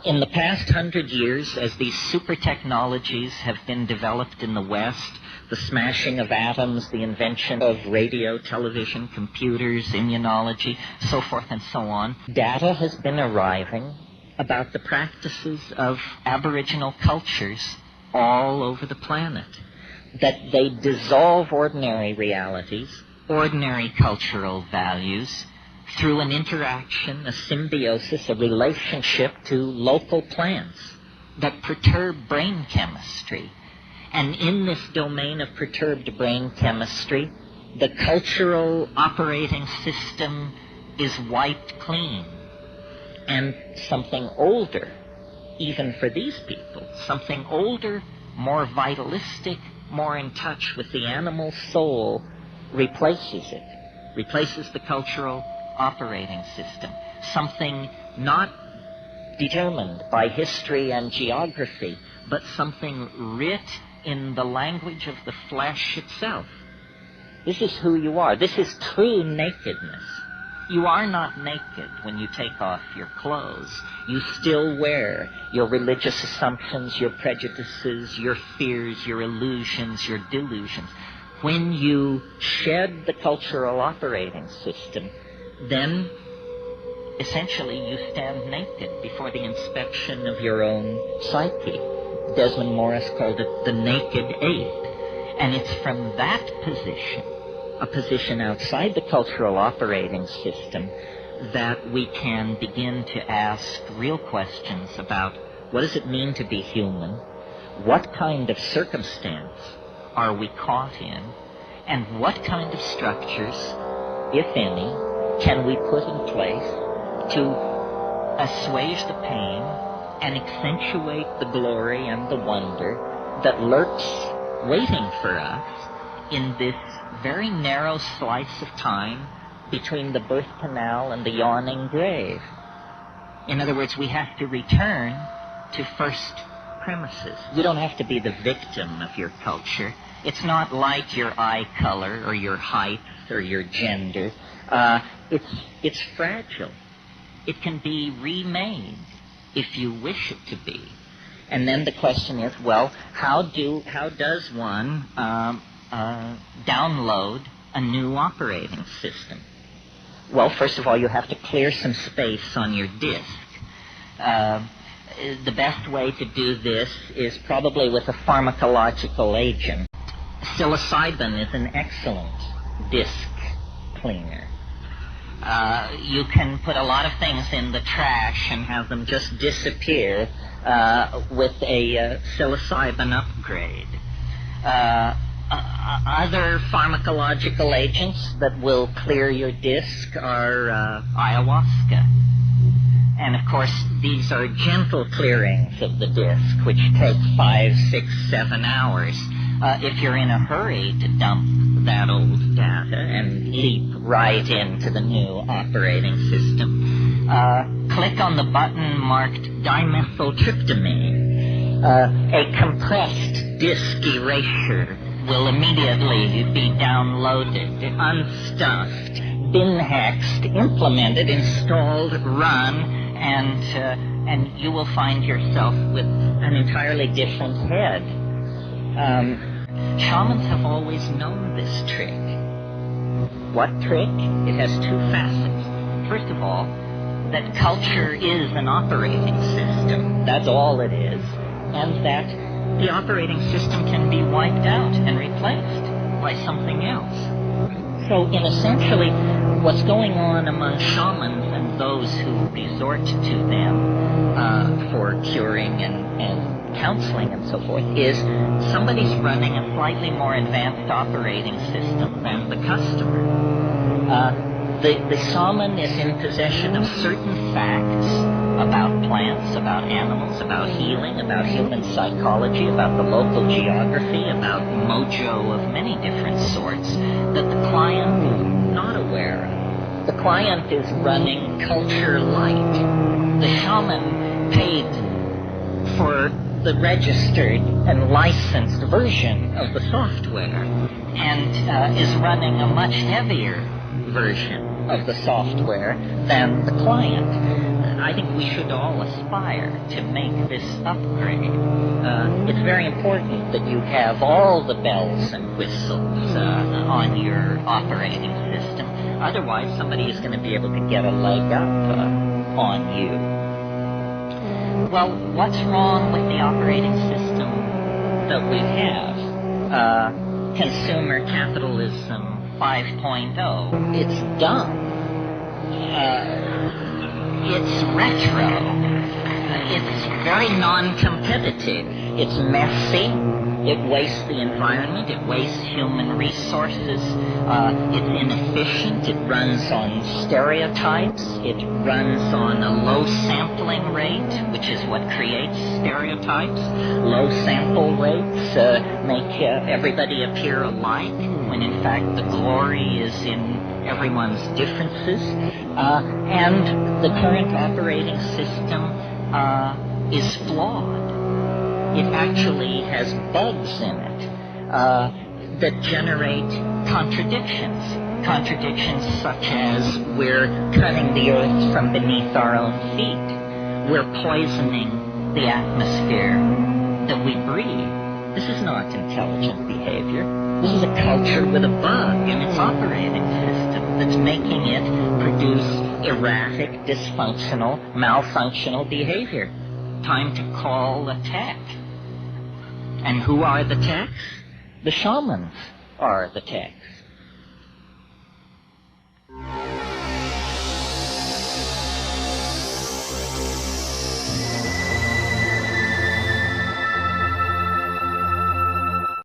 In the past 100 years, as these super technologies have been developed in the West, the smashing of atoms, the invention of radio, television, computers, immunology, so forth and so on, data has been arriving about the practices of Aboriginal cultures all over the planet, that they dissolve ordinary realities, ordinary cultural values, through an interaction, a symbiosis, a relationship to local plants that perturb brain chemistry. And in this domain of perturbed brain chemistry, the cultural operating system is wiped clean. And something older, even for these people, something older, more vitalistic, more in touch with the animal soul, replaces it, replaces the cultural operating system, something not determined by history and geography, but something writ in the language of the flesh itself. This is who you are. This is true nakedness. You are not naked when you take off your clothes. You still wear your religious assumptions, your prejudices, your fears, your illusions, your delusions. When you shed the cultural operating system, then essentially you stand naked before the inspection of your own psyche. Desmond Morris called it the naked ape. And it's from that position, a position outside the cultural operating system, that we can begin to ask real questions about what does it mean to be human, what kind of circumstance are we caught in, and what kind of structures, if any, can we put in place to assuage the pain and accentuate the glory and the wonder that lurks waiting for us in this very narrow slice of time between the birth canal and the yawning grave. In other words, we have to return to first premises. You don't have to be the victim of your culture. It's not like your eye color or your height or your gender. It's fragile. It can be remade if you wish it to be. And then the question is, well, how does one download a new operating system? Well, first of all, you have to clear some space on your disk. The best way to do this is probably with a pharmacological agent. Psilocybin is an excellent disk cleaner. You can put a lot of things in the trash and have them just disappear with a psilocybin upgrade. Other pharmacological agents that will clear your disk are ayahuasca. And of course, these are gentle clearings of the disk, which take 5, 6, 7 hours. If you're in a hurry to dump that old data and leap right into the new operating system, click on the button marked dimethyltryptamine. A compressed disk erasure will immediately be downloaded, unstuffed, bin-hexed, implemented, installed, run, and you will find yourself with an entirely different head. Shamans have always known this trick. What trick? It has two facets. First of all, that culture is an operating system. That's all it is. And that the operating system can be wiped out and replaced by something else. So, in essentially, what's going on among shamans and those who resort to them for curing and counseling and so forth is somebody's running a slightly more advanced operating system than the customer. The shaman is in possession of certain facts about plants, about animals, about healing, about human psychology, about the local geography, about mojo of many different sorts that the client is not aware of. The client is running culture light. The shaman paid for the registered and licensed version of the software and is running a much heavier version of the software than the client. I think we should all aspire to make this upgrade. It's very important that you have all the bells and whistles on your operating system. Otherwise, somebody is going to be able to get a leg up on you. Well, what's wrong with the operating system that we have? Consumer capitalism 5.0. It's dumb. It's retro. It's very non-competitive. It's messy. It wastes the environment. It wastes human resources. It's inefficient. It runs on stereotypes. It runs on a low sampling rate, which is what creates stereotypes. Low sample rates make everybody appear alike, when in fact the glory is in everyone's differences. And the current operating system is flawed. It actually has bugs in it that generate contradictions. Contradictions such as we're cutting the earth from beneath our own feet. We're poisoning the atmosphere that we breathe. This is not intelligent behavior. This is a culture with a bug in its operating system that's making it produce erratic, dysfunctional, malfunctional behavior. Time to call a tech. And who are the techs? The shamans are the techs.